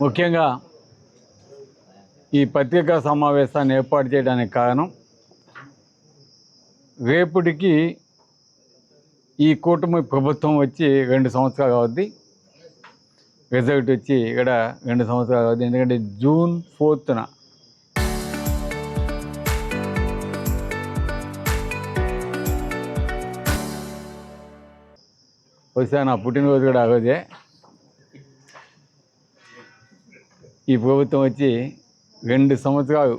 ముఖ్యంగా ఈ పత్రికా సమావేశాన్ని ఏర్పాటు చేయడానికి కారణం రేపటికి ఈ కూటమి ప్రభుత్వం వచ్చి 2 సంవత్సరాలు అవుద్ది. రిజల్ట్ వచ్చి ఇక్కడ 2 సంవత్సరాలు అవుద్ది. ఎందుకంటే జూన్ 4న బహుశా నా పుట్టినరోజు కూడా ఆ రోజే. ఈ ప్రభుత్వం వచ్చి 2 సంవత్సరాలు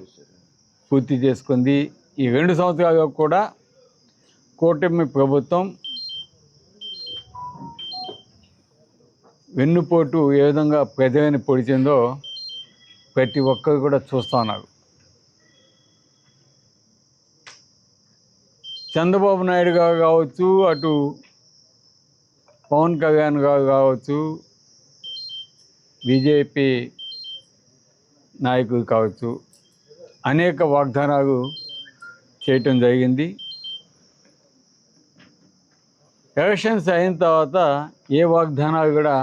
పూర్తి చేసుకుంది. ఈ 2 సంవత్సరాలు కూడా కూటమి ప్రభుత్వం వెన్నుపోటు ఏ విధంగా ప్రజలని పొడిచిందో ప్రతి ఒక్కరు కూడా చూస్తూ ఉన్నారు. చంద్రబాబు నాయుడు గారు కావచ్చు, అటు పవన్ కళ్యాణ్ గారు కావచ్చు, బీజేపీ నాయకులు కావచ్చు, అనేక వాగ్దానాలు చేయటం జరిగింది. ఎలక్షన్స్ అయిన తర్వాత ఏ వాగ్దానాలు కూడా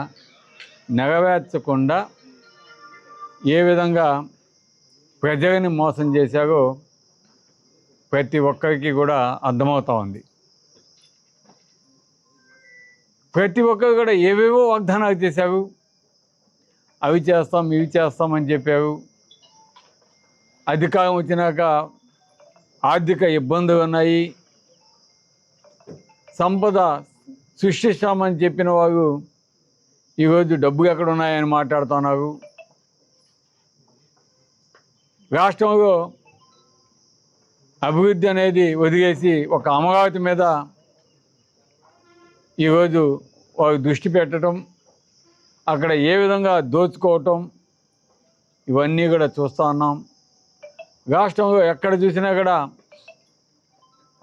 నెరవేర్చకుండా ఏ విధంగా ప్రజలని మోసం చేశారో ప్రతి ఒక్కరికి కూడా అర్థమవుతూ ఉంది. ప్రతి ఒక్కరు కూడా ఏవేవో వాగ్దానాలు చేశారు. అవి చేస్తాం, ఇవి చేస్తామని చెప్పారు. అధికారం వచ్చినాక ఆర్థిక ఇబ్బందులు ఉన్నాయి, సంపద సృష్టిస్తామని చెప్పిన వారు ఈరోజు డబ్బులు ఎక్కడ ఉన్నాయని మాట్లాడుతున్నారు. రాష్ట్రంలో అభివృద్ధి అనేది వదిలేసి ఒక అమరావతి మీద ఈరోజు వారు దృష్టి పెట్టడం, అక్కడ ఏ విధంగా దోచుకోవటం, ఇవన్నీ కూడా చూస్తూ ఉన్నాం. రాష్ట్రంలో ఎక్కడ చూసినా కూడా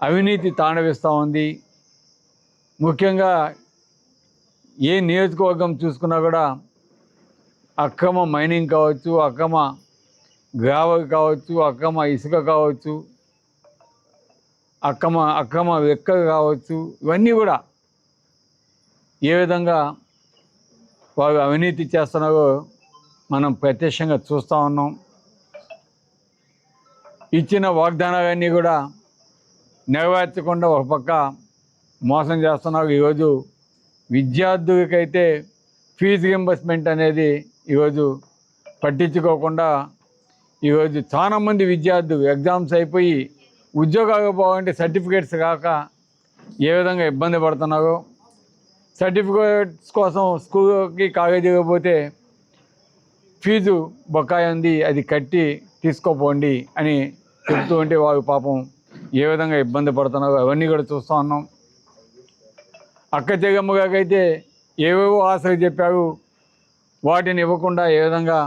అవినీతి తాండవిస్తూ ఉంది. ముఖ్యంగా ఏ నియోజకవర్గం చూసుకున్నా కూడా అక్రమ మైనింగ్ కావచ్చు, అక్రమ గ్రావెల్ కావచ్చు, అక్రమ ఇసుక కావచ్చు, అక్రమ లెక్కలు కావచ్చు, ఇవన్నీ కూడా ఏ విధంగా వారు అవినీతి చేస్తున్నారో మనం ప్రత్యక్షంగా చూస్తూ ఉన్నాం. ఇచ్చిన వాగ్దానాలన్నీ కూడా నెరవేర్చకుండా ఒక పక్క మోసం చేస్తున్నారు. ఈరోజు విద్యార్థులకైతే ఫీజు రింబర్స్మెంట్ అనేది ఈరోజు పట్టించుకోకుండా ఈరోజు చాలామంది విద్యార్థులు ఎగ్జామ్స్ అయిపోయి ఉద్యోగాలు పోవాలంటే సర్టిఫికేట్స్ కాక ఏ విధంగా ఇబ్బంది పడుతున్నారో, సర్టిఫికేట్స్ కోసం స్కూల్కి కాలేజీకి పోతే ఫీజు బకాయి ఉంది, అది కట్టి తీసుకోపోండి అని చెప్తూ ఉంటే వారు పాపం ఏ విధంగా ఇబ్బంది పడుతున్నారో అవన్నీ కూడా చూస్తూ ఉన్నాం. అక్క చెగమ్మ గారికైతే ఏవేవో ఆశలు చెప్పారు, వాటిని ఇవ్వకుండా ఏ విధంగా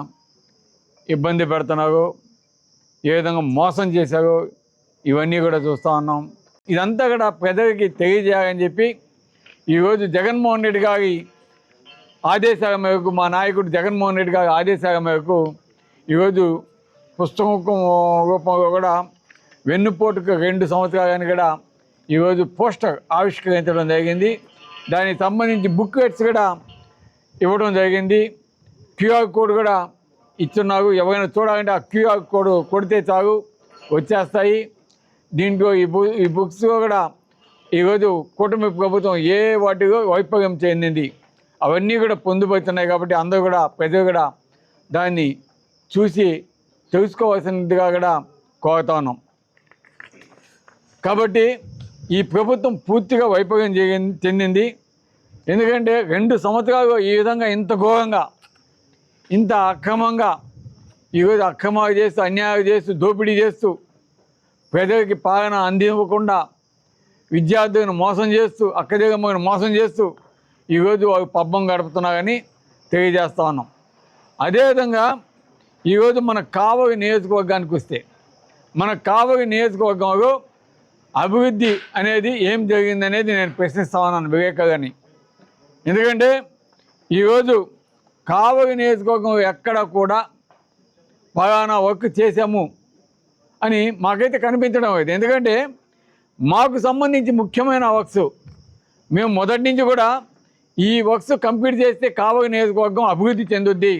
ఇబ్బంది పెడుతున్నారో, ఏ విధంగా మోసం చేశారో ఇవన్నీ కూడా చూస్తూ ఉన్నాం. ఇదంతా కూడా ప్రజలకి తెలియజేయాలని చెప్పి ఈరోజు జగన్మోహన్ రెడ్డి గారి ఆదేశాల మేరకు, మా నాయకుడు జగన్మోహన్ రెడ్డి గారి ఆదేశాల మేరకు ఈరోజు పుస్తకం రూపంలో కూడా వెన్నుపోటుకు 2 సంవత్సరాలని కూడా ఈరోజు పోస్టర్ ఆవిష్కరించడం జరిగింది. దానికి సంబంధించి బుక్లెట్స్ కూడా ఇవ్వడం జరిగింది. క్యూఆర్ కోడ్ కూడా ఇస్తున్నారు. ఎవరైనా చూడాలంటే ఆ క్యూఆర్ కోడ్ కొడితే చాలు వచ్చేస్తాయి. దీంట్లో ఈ బుక్స్ కూడా ఈరోజు కూటమి ప్రభుత్వం ఏ వాటిలో వైఫల్యం చెందింది అవన్నీ కూడా పొందుపడుతున్నాయి. కాబట్టి అందరూ కూడా ప్రజలు కూడా దాన్ని చూసి తెలుసుకోవాల్సిందిగా కూడా కోరుతా ఉన్నాం. కాబట్టి ఈ ప్రభుత్వం పూర్తిగా వైఫల్యం చెందింది. ఎందుకంటే 2 సంవత్సరాలు ఈ విధంగా ఇంత ఘోరంగా, ఇంత అక్రమంగా ఈరోజు అక్రమాలు చేస్తూ, అన్యాయాలు చేస్తూ, దోపిడీ చేస్తూ, ప్రజలకి పాలన అందివ్వకుండా, విద్యార్థులను మోసం చేస్తూ, అక్కజగమ్మని మోసం చేస్తూ ఈరోజు వారు పబ్బం గడుపుతున్నారని తెలియజేస్తూ ఉన్నాం. అదేవిధంగా ఈరోజు మన కావలి నియోజకవర్గానికి వస్తే, మన కావలి నియోజకవర్గంలో అభివృద్ధి అనేది ఏం జరిగిందనేది నేను ప్రశ్నిస్తా ఉన్నాను వివేక గారిని. ఎందుకంటే ఈరోజు కావలి నియోజకవర్గం ఎక్కడ కూడా పలానా వర్క్ చేసాము అని మాకైతే కనిపించడం లేదు. ఎందుకంటే మాకు సంబంధించి ముఖ్యమైన వర్క్స్ మేము మొదటి నుంచి కూడా ఈ వర్క్స్ కంప్లీట్ చేస్తే కావలి నియోజకవర్గం అభివృద్ధి చెందుద్ది,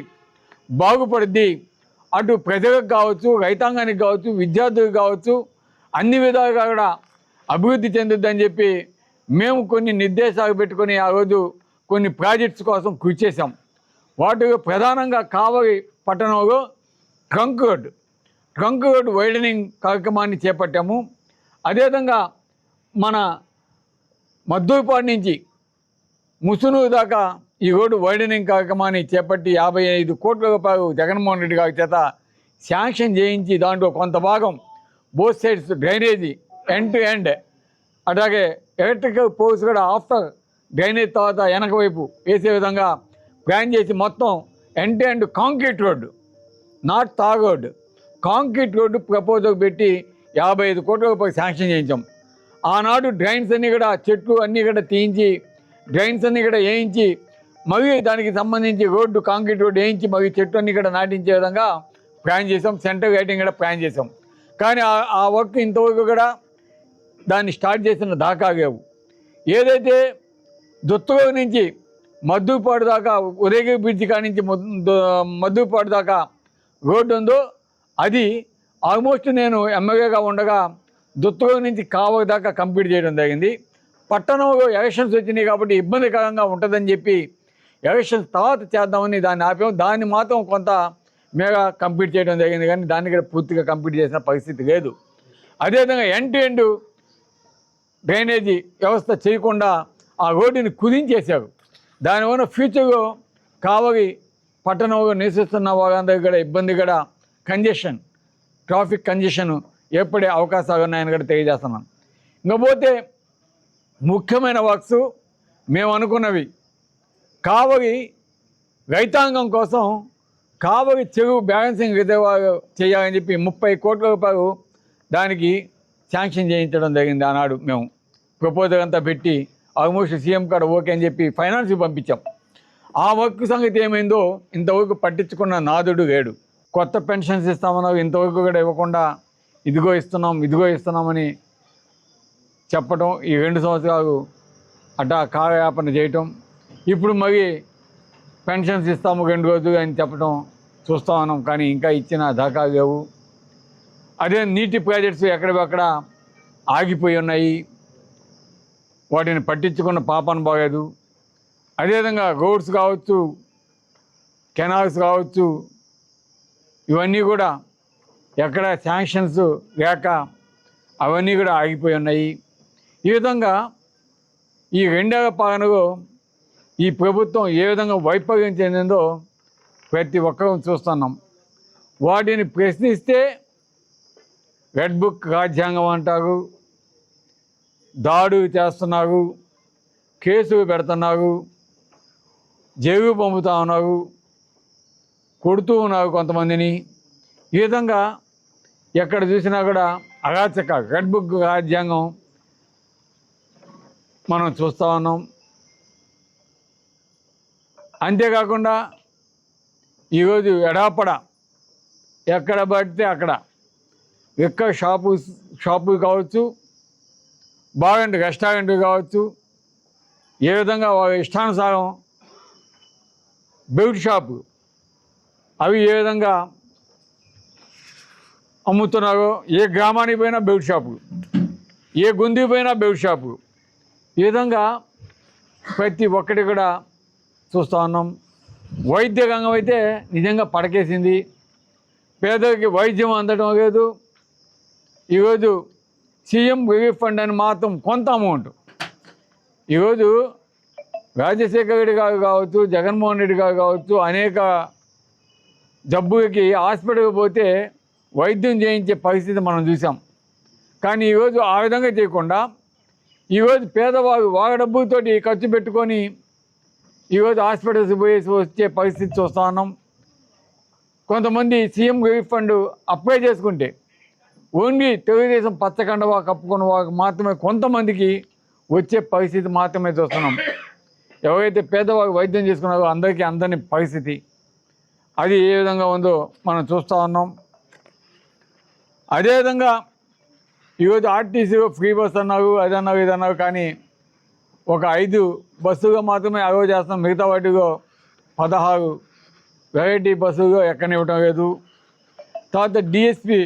బాగుపడుద్ది. అటు ప్రజలకు కావచ్చు, రైతాంగానికి కావచ్చు, విద్యార్థులకు కావచ్చు, అన్ని విధాలుగా కూడా అభివృద్ధి చెందుద్దని చెప్పి మేము కొన్ని నిర్దేశాలు పెట్టుకొని ఆ రోజు కొన్ని ప్రాజెక్ట్స్ కోసం కృషి చేశాం. వాటిలో ప్రధానంగా కావలి పట్టణంలో ట్రంక్ రోడ్ వైడనింగ్ కార్యక్రమాన్ని చేపట్టాము. అదేవిధంగా మన మద్దూరుపాడు నుంచి ముసునూరు దాకా ఈ రోడ్డు వైడనింగ్ కార్యక్రమాన్ని చేపట్టి 55 కోట్ల రూపాయలు జగన్మోహన్ రెడ్డి గారి చేత శాంక్షన్ చేయించి దాంట్లో కొంత భాగం both sides drainage end to end, అలాగే ఎలక్ట్రికల్ పోల్స్ కూడా ఆఫ్టర్ డ్రైనేజ్ తర్వాత వెనక వైపు వేసే విధంగా ప్లాన్ చేసి మొత్తం end to end concrete road, not tar road, concrete road proposal పెట్టి 55 కోట్ల రూపాయలు శాంక్షన్ చేయించాం. ఆనాడు డ్రైన్స్ అన్నీ కూడా చెట్లు అన్నీ కూడా తీయించి డ్రైన్స్ అన్నీ కూడా వేయించి మరి దానికి సంబంధించి రోడ్డు కాంక్రీట్ రోడ్డు వేయించి మరి చెట్లు అన్నీ కూడా నాటించే విధంగా ప్లాన్ చేసాం. సెంటర్ లైటింగ్ కూడా ప్లాన్ చేసాం. కానీ ఆ వర్క్ ఇంతవరకు కూడా దాన్ని స్టార్ట్ చేసిన దాకా లేవు. ఏదైతే దుత్తూరు నుంచి మద్దూరుపాడు దాకా ఉదయగిరి బ్రిడ్జి కాడి నుంచి మద్దూరుపాడు దాకా రోడ్డు ఉందో అది ఆల్మోస్ట్ నేను ఎమ్మెల్యేగా ఉండగా దుత్తూరు నుంచి కావలి దాకా కంప్లీట్ చేయడం జరిగింది. పట్టణంలో ఎలక్షన్స్ వచ్చినాయి కాబట్టి ఇబ్బందికరంగా ఉంటుందని చెప్పి ఎలక్షన్స్ తర్వాత చేద్దామని దాన్ని ఆపాం. దాన్ని మాత్రం కొంత మేర కంప్లీట్ చేయడం జరిగింది, కానీ దాన్ని కూడా పూర్తిగా కంప్లీట్ చేసిన పరిస్థితి లేదు. అదేవిధంగా ఎండ్ టు ఎండ్ డ్రైనేజీ వ్యవస్థ చేయకుండా ఆ రోడ్డుని కుదించేశారు. దానివల్ల ఫ్యూచర్లో కావలి పట్టణంలో నివసిస్తున్న వాళ్ళందరికీ కూడా ఇబ్బంది కూడా ట్రాఫిక్ కంజెషన్ ఏర్పడే అవకాశాలు ఉన్నాయని కూడా తెలియజేస్తున్నాను. ఇంకపోతే ముఖ్యమైన వర్క్స్ మేము అనుకున్నవి కావలి రైతాంగం కోసం కావలి చెరువు బ్యాలెన్సింగ్ రిజర్వ్ చేయాలని చెప్పి 30 కోట్ల రూపాయలు దానికి శాంక్షన్ చేయించడం జరిగింది. ఆనాడు మేము ప్రపోజల్ అంతా పెట్టి ఆల్మోస్ట్ సీఎం కాడ ఓకే అని చెప్పి ఫైనాన్స్కి పంపించాం. ఆ వర్క్ సంగతి ఏమైందో ఇంతవరకు పట్టించుకున్న నాదుడు లేడు. కొత్త పెన్షన్స్ ఇస్తామన్నా ఇంతవరకు కూడా ఇవ్వకుండా ఇదిగో ఇస్తున్నామని చెప్పడం, ఈ 2 సంవత్సరాలు అట్టా కాలయాపన చేయటం, ఇప్పుడు మరి పెన్షన్స్ ఇస్తాము 2 రోజులు అని చెప్పడం చూస్తూ ఉన్నాం. కానీ ఇంకా ఇచ్చిన దాఖలు లేవు. అదే నీటి ప్రాజెక్ట్స్ ఎక్కడికక్కడ ఆగిపోయి ఉన్నాయి, వాటిని పట్టించుకున్న పాపన బాగలేదు. అదేవిధంగా రోడ్స్ కావచ్చు, కెనాల్స్ కావచ్చు, ఇవన్నీ కూడా ఎక్కడ శాంక్షన్స్ లేక అవన్నీ కూడా ఆగిపోయి ఉన్నాయి. ఈ విధంగా ఈ 2ఏళ్ల పాలనలో ఈ ప్రభుత్వం ఏ విధంగా వైఫల్యం చెందిందో ప్రతి ఒక్కరూ చూస్తున్నాం. వాటిని ప్రశ్నిస్తే రెడ్ బుక్ రాజ్యాంగం అంటారు, దాడులు చేస్తున్నారు, కేసులు పెడుతున్నారు, జైలు పంపుతూ ఉన్నారు, కొడుతూ ఉన్నారు కొంతమందిని. ఈ విధంగా ఎక్కడ చూసినా కూడా అరాచక రెడ్ బుక్ రాజ్యాంగం మనం చూస్తూ ఉన్నాం. అంతేకాకుండా ఈరోజు ఎడాపడ ఎక్కడ పడితే అక్కడ ఎక్కడ షాపు కావచ్చు, బాగుంటే రెస్టారెంట్ కావచ్చు, ఏ విధంగా వాళ్ళ ఇష్టానుసారం బెల్ట్ షాపు అవి ఏ విధంగా అమ్ముతున్నారో, ఏ గ్రామానికి పోయినా బెల్ట్ షాపు, ఏ గుందికి పోయినా బెల్ట్ షాపు, ఈ విధంగా ప్రతి ఒక్కటి కూడా చూస్తూ ఉన్నాం. వైద్య రంగం అయితే నిజంగా పడకేసింది. పేదలకి వైద్యం అందడం లేదు. ఈరోజు సీఎం రిలీఫ్ ఫండ్ అని మాత్రం కొంత అమౌంట్ ఈరోజు రాజశేఖర రెడ్డి గారు కావచ్చు, జగన్మోహన్ రెడ్డి గారు కావచ్చు, అనేక జబ్బులకి హాస్పిటల్కి పోతే వైద్యం చేయించే పరిస్థితి మనం చూసాం. కానీ ఈరోజు ఆ విధంగా చేయకుండా ఈరోజు పేదవాళ్ళు వాళ్ళ డబ్బులతోటి ఖర్చు పెట్టుకొని ఈరోజు హాస్పిటల్స్కి పోయేసి వచ్చే పరిస్థితి చూస్తూ ఉన్నాం. కొంతమంది సీఎం రిలీఫ్ ఫండ్ అప్లై చేసుకుంటే ఓన్లీ తెలుగుదేశం పచ్చకండవా కప్పుకున్న వాళ్ళకి మాత్రమే కొంతమందికి వచ్చే పరిస్థితి మాత్రమే చూస్తున్నాం. ఎవరైతే పేదవాళ్ళు వైద్యం చేసుకున్నారో అందరికీ అందని పరిస్థితి అది ఏ విధంగా ఉందో మనం చూస్తూ ఉన్నాం. అదేవిధంగా ఈరోజు ఆర్టీసీలో ఫ్రీ బస్ అన్నారు, అదన్నారు ఇదన్నారు, కానీ ఒక 5 బస్సుగా మాత్రమే అలవ్ చేస్తున్నాం. మిగతా వాటిలో 16 వెరైటీ బస్సులు ఎక్కనివ్వటం లేదు. తర్వాత డిఎస్పి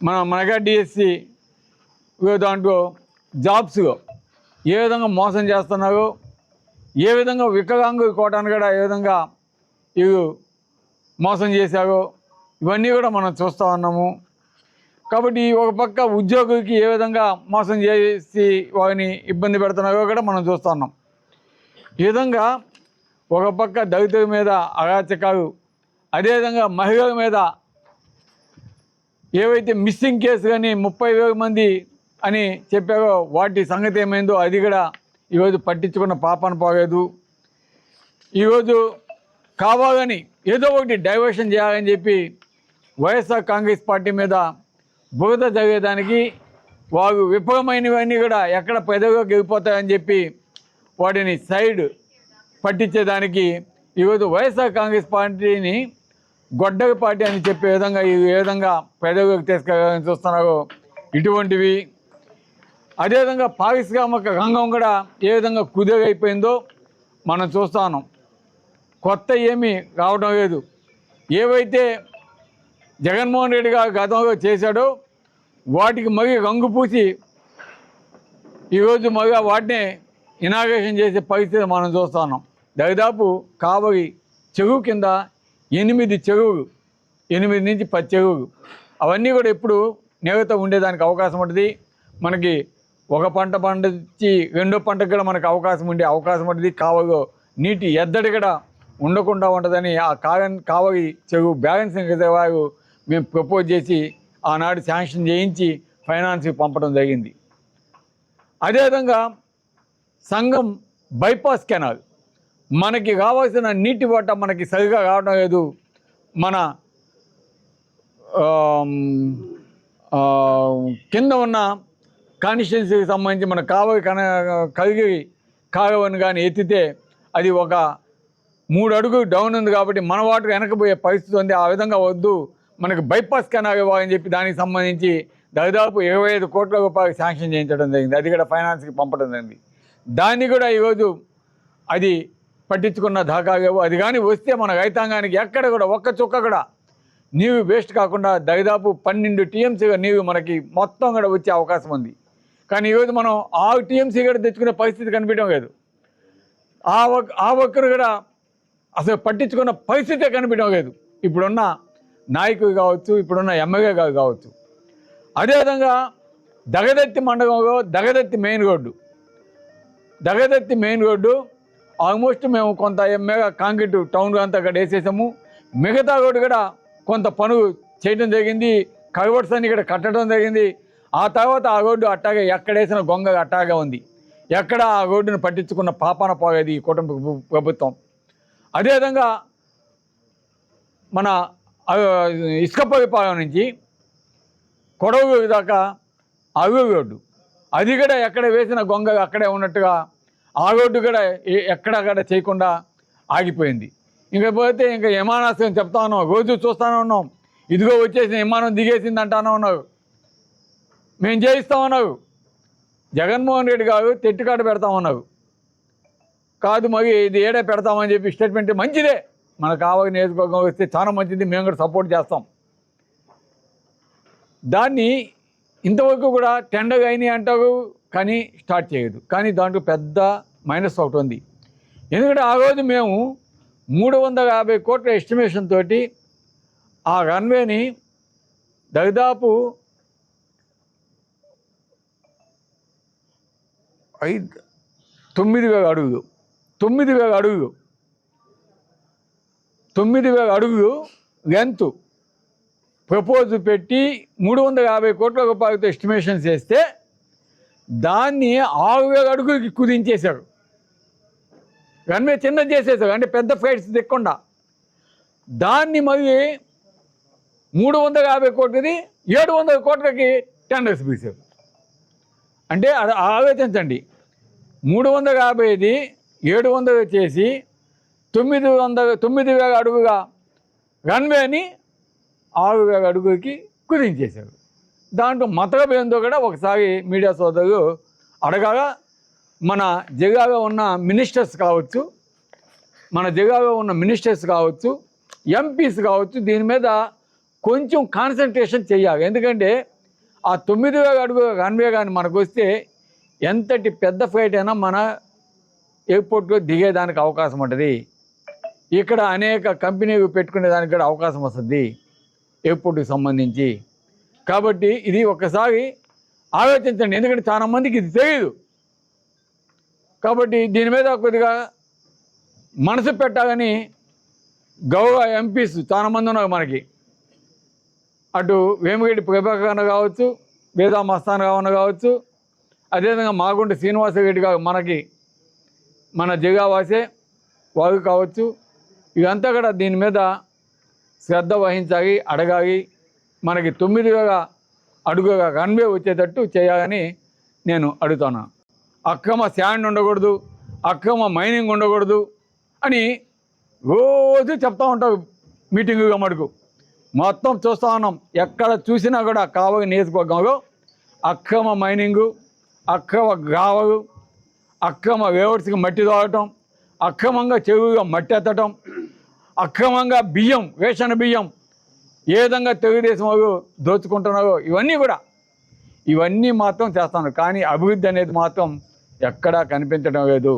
మన మెగా డిఎస్సి దాంట్లో జాబ్స్ ఏ విధంగా మోసం చేస్తున్నారో, ఏ విధంగా వికలాంగుల కోటాను కూడా ఏ విధంగా ఇవి మోసం చేశారో ఇవన్నీ కూడా మనం చూస్తూ ఉన్నాము. కాబట్టి ఒక పక్క ఉద్యోగులకి ఏ విధంగా మోసం చేసి వారిని ఇబ్బంది పెడుతున్నారో కూడా మనం చూస్తూ ఉన్నాం. ఈ విధంగా ఒక పక్క దళితుల మీద అరాచకాలు, అదేవిధంగా మహిళల మీద ఏవైతే మిస్సింగ్ కేసు కానీ 30,000 మంది అని చెప్పారో వాటి సంగతి ఏమైందో అది కూడా ఈరోజు పట్టించుకున్న పాపన పోలేదు. ఈరోజు కావాలని ఏదో ఒకటి డైవర్షన్ చేయాలని చెప్పి వైఎస్ఆర్ కాంగ్రెస్ పార్టీ మీద బురద జరిగేదానికి వారు విఫలమైనవన్నీ కూడా ఎక్కడ పెదవిలోకి వెళ్ళిపోతాయని చెప్పి వాటిని సైడ్ పట్టించేదానికి ఈరోజు వైఎస్ఆర్ కాంగ్రెస్ పార్టీని గొడ్డలి పార్టీ అని చెప్పే విధంగా ఏ విధంగా పెదవిలోకి తీసుకెళ్ళాలని చూస్తున్నారో ఇటువంటివి. అదేవిధంగా పారిశ్రామిక రంగం కూడా ఏ విధంగా కుదేరైపోయిందో మనం చూస్తా ఉన్నాం. కొత్త ఏమీ రావడం లేదు. ఏవైతే జగన్మోహన్ రెడ్డి గారు గతంలో చేశాడో వాటికి మరీ రంగు పూసి ఈరోజు మరీ వాటినే ఇనాగ్రేషన్ చేసే పరిస్థితి మనం చూస్తూ ఉన్నాం. దాదాపు కావలి చెరువు కింద 8 చెరువులు, 8 నుంచి 10 చెరువులు, అవన్నీ కూడా ఎప్పుడు నేలతో ఉండేదానికి అవకాశం ఉంటుంది. మనకి ఒక పంట పండించి రెండో పంటకు కూడా మనకు అవకాశం ఉంటుంది. కావలిలో నీటి ఎద్దడి కూడా ఉండకుండా ఉంటుందని ఆ కావలి చెరువు బ్యాలెన్సింగ్ రిజర్వాయర్ మేము ప్రపోజ్ చేసి ఆనాడు శాంక్షన్ చేయించి ఫైనాన్స్కి పంపడం జరిగింది. అదేవిధంగా సంగం బైపాస్ కెనాల్ మనకి కావాల్సిన నీటి వాటా మనకి సరిగా రావడం లేదు. మన కింద ఉన్న కాన్స్టిట్యున్సీకి సంబంధించి మన కలిగి కాగవని కానీ ఎత్తితే అది ఒక 3 అడుగులు డౌన్ ఉంది కాబట్టి మన వాటర్ వెనకపోయే పరిస్థితి ఉంది. ఆ విధంగా వద్దు, మనకు బైపాస్ కెనాల్ ఇవ్వాలని చెప్పి దానికి సంబంధించి దాదాపు 25 కోట్ల రూపాయలు శాంక్షన్ చేయించడం జరిగింది. అది కూడా ఫైనాన్స్కి పంపడం జరిగింది. దాన్ని కూడా ఈరోజు అది పట్టించుకున్న దాఖలాలు. అది కానీ వస్తే మన రైతాంగానికి ఎక్కడ కూడా ఒక్క చుక్క కూడా నీరు వేస్ట్ కాకుండా దాదాపు 12 టీఎంసీగా నీరు మనకి మొత్తం కూడా వచ్చే అవకాశం ఉంది. కానీ ఈరోజు మనం 6 టీఎంసీ కూడా తెచ్చుకునే పరిస్థితి కనిపించడం లేదు. ఆ ఒక్కరు కూడా అసలు పట్టించుకున్న పరిస్థితే కనిపించడం లేదు. ఇప్పుడున్న నాయకులు కావచ్చు, ఇప్పుడున్న ఎమ్మెల్యే కావచ్చు. అదేవిధంగా దగదత్తి మండలంలో దగదత్తి మెయిన్ రోడ్డు ఆల్మోస్ట్ మేము కొంత మెగా కాంక్రీట్ టౌన్ అంతా అక్కడ వేసేసాము. మిగతా రోడ్డు కూడా కొంత పనులు చేయడం జరిగింది. కల్వర్ట్స్ అన్ని ఇక్కడ కట్టడం జరిగింది. ఆ తర్వాత ఆ రోడ్డు అట్టాగే ఎక్కడేసిన గొంగ అట్టాగా ఉంది. ఎక్కడ ఆ రోడ్డును పట్టించుకున్న పాపాన పోయేది ఈ కుటుంబ ప్రభుత్వం. అదేవిధంగా మన ఇసుకపల్లిపాలెం నుంచి కొడవూరు దాకా అవి రోడ్డు అది కూడా ఎక్కడ వేసిన గొంగ అక్కడే ఉన్నట్టుగా ఆ రోడ్డు కూడా ఎక్కడక్కడ చేయకుండా ఆగిపోయింది. ఇంకపోతే ఇంకా విమానాశ్రయం చెప్తా ఉన్నాం, రోజు చూస్తూనే ఉన్నాం. ఇదిగో వచ్చేసిన విమానం దిగేసింది అంటానే ఉన్నారు. మేము చేయిస్తామన్నారు. జగన్మోహన్ రెడ్డి గారు తెట్టుకాట పెడతామన్నారు. కాదు మరి ఇది ఏడే పెడతామని చెప్పి స్టేట్మెంట్ మంచిదే. మన కావలి నియోజకవర్గం వస్తే చాలా మంచిది, మేము కూడా సపోర్ట్ చేస్తాం. దాన్ని ఇంతవరకు కూడా టెండర్ అయినాయి అంటారు కానీ స్టార్ట్ చేయదు. కానీ దాంట్లో పెద్ద మైనస్ ఒకటి ఉంది. ఎందుకంటే ఆ రోజు మేము 350 కోట్ల ఎస్టిమేషన్ తోటి ఆ రన్వేని దాదాపు 9,000 అడుగులు 9,000 అడుగులు లెంత్ ప్రపోజ్ పెట్టి 350 కోట్ల రూపాయలతో ఎస్టిమేషన్ చేస్తే దాన్ని 6,000 అడుగులకి కుదించేశారు. రన్వే చిన్నది చేసేసారు, అంటే పెద్ద ఫ్లైట్స్ దిక్కుండా. దాన్ని మళ్ళీ 350 కోట్లది 700 కోట్లకి టెండర్స్ పిలిచారు. అంటే అది ఆలోచించండి, 350ది 700 చేసి 9,000 అడుగుగా రన్వేని 6,000 అడుగులకి కుదించేశారు. దాంట్లో మతలబ్ ఏందో కూడా ఒకసారి మీడియా సోదరులు అడగాల. మన జిల్లాలో ఉన్న మినిస్టర్స్ కావచ్చు, ఎంపీస్ కావచ్చు దీని మీద కొంచెం కాన్సన్ట్రేషన్ చేయాలి. ఎందుకంటే ఆ 9,000 అడుగు రన్వే కానీ మనకు వస్తే ఎంతటి పెద్ద ఫ్లైట్ అయినా మన ఎయిర్పోర్ట్లో దిగేదానికి అవకాశం ఉంటుంది. ఇక్కడ అనేక కంపెనీలు పెట్టుకునేదానికి కూడా అవకాశం వస్తుంది ఎయిర్పోర్ట్కి సంబంధించి. కాబట్టి ఇది ఒకసారి ఆలోచించండి, ఎందుకంటే చాలామందికి ఇది తెలియదు. కాబట్టి దీని మీద కొద్దిగా మనసు పెట్టాలని గౌరవ ఎంపీస్ చాలామంది ఉన్నారు మనకి. అటు వేమిరెడ్డి ప్రభాకర్ కావచ్చు, వేదా మస్తాన్ రావణ కావచ్చు, అదేవిధంగా మాగుంట శ్రీనివాసరెడ్డి గారు మనకి మన జిల్లావాసే వారు కావచ్చు. ఇదంతా కూడా దీని మీద శ్రద్ధ వహించాలి, అడగాలి. మనకి 9,000 అడుగుగా రన్వే వచ్చేటట్టు చేయాలని నేను అడుగుతాను. అక్రమ శాండ్ ఉండకూడదు, అక్రమ మైనింగ్ ఉండకూడదు అని రోజు చెప్తూ ఉంటారు మీటింగుగా. మటుకు మొత్తం చూస్తూ ఉన్నాం, ఎక్కడ చూసినా కూడా కావలి నియోజకవర్గంలో అక్రమ మైనింగు, అక్రమ గ్రావలు, అక్రమ వేవర్స్కి మట్టి తోడటం, అక్రమంగా చెరువుగా మట్టి ఎత్తటం, అక్రమంగా బియ్యం, రేషన్ బియ్యం ఏ విధంగా తెలుగుదేశం వాళ్ళు దోచుకుంటున్నారో ఇవన్నీ మాత్రం చేస్తాను. కానీ అభివృద్ధి అనేది మాత్రం ఎక్కడా కనిపించడం లేదు.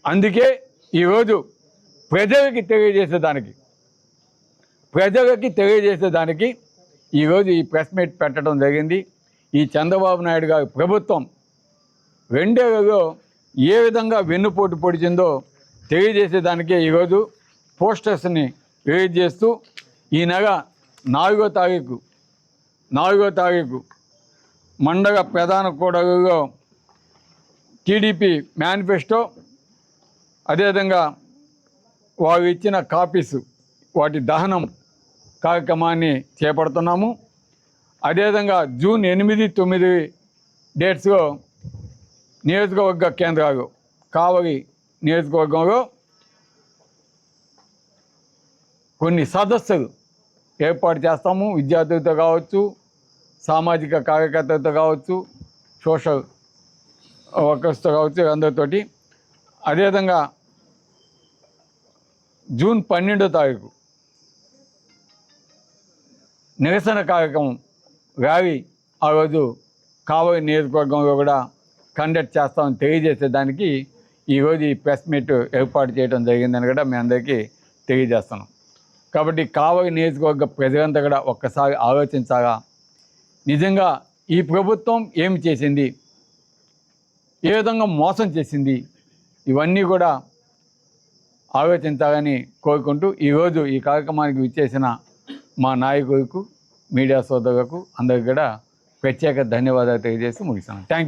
అందుకే ఈరోజు ప్రజలకి తెలియజేసేదానికి ఈరోజు ఈ ప్రెస్ మీట్ పెట్టడం జరిగింది. ఈ చంద్రబాబు నాయుడు గారి ప్రభుత్వం 2 ఏళ్లలో ఏ విధంగా వెన్నుపోటు పొడిచిందో తెలియజేసేదానికే ఈరోజు పోస్టర్స్ని రిలీజ్ చేస్తూ ఈ నెల 4వ తారీఖు మండల ప్రధాన కూడలిలో టీడీపీ మేనిఫెస్టో, అదేవిధంగా వారు ఇచ్చిన కాపీస్ వాటి దహనం కార్యక్రమాన్ని చేపడుతున్నాము. అదేవిధంగా జూన్ 8, 9 డేట్స్లో నియోజకవర్గ కేంద్రాలు కావలి నియోజకవర్గంలో కొన్ని సదస్సులు ఏర్పాటు చేస్తాము. విద్యార్థులతో కావచ్చు, సామాజిక కార్యకర్తలతో కావచ్చు, సోషల్ వర్కర్స్తో కావచ్చు, అందరితోటి. అదేవిధంగా జూన్ 12వ తారీఖు నిరసన కార్యక్రమం ర్యాలీ ఆ రోజు కావలి నియోజకవర్గంలో కూడా కండక్ట్ చేస్తామని తెలియజేసేదానికి ఈరోజు ఈ ప్రెస్ మీట్ ఏర్పాటు చేయడం జరిగిందని కూడా మీ అందరికీ తెలియజేస్తున్నాం. కాబట్టి కావలి నియోజకవర్గ ప్రజలంతా కూడా ఒక్కసారి ఆలోచించాలా, నిజంగా ఈ ప్రభుత్వం ఏమి చేసింది, ఏ విధంగా మోసం చేసింది, ఇవన్నీ కూడా ఆలోచించాలని కోరుకుంటూ ఈరోజు ఈ కార్యక్రమానికి విచ్చేసిన మా నాయకులకు, మీడియా సోదరులకు అందరికీ కూడా ప్రత్యేక ధన్యవాదాలు తెలియజేసి ముగిస్తాను. Thank you.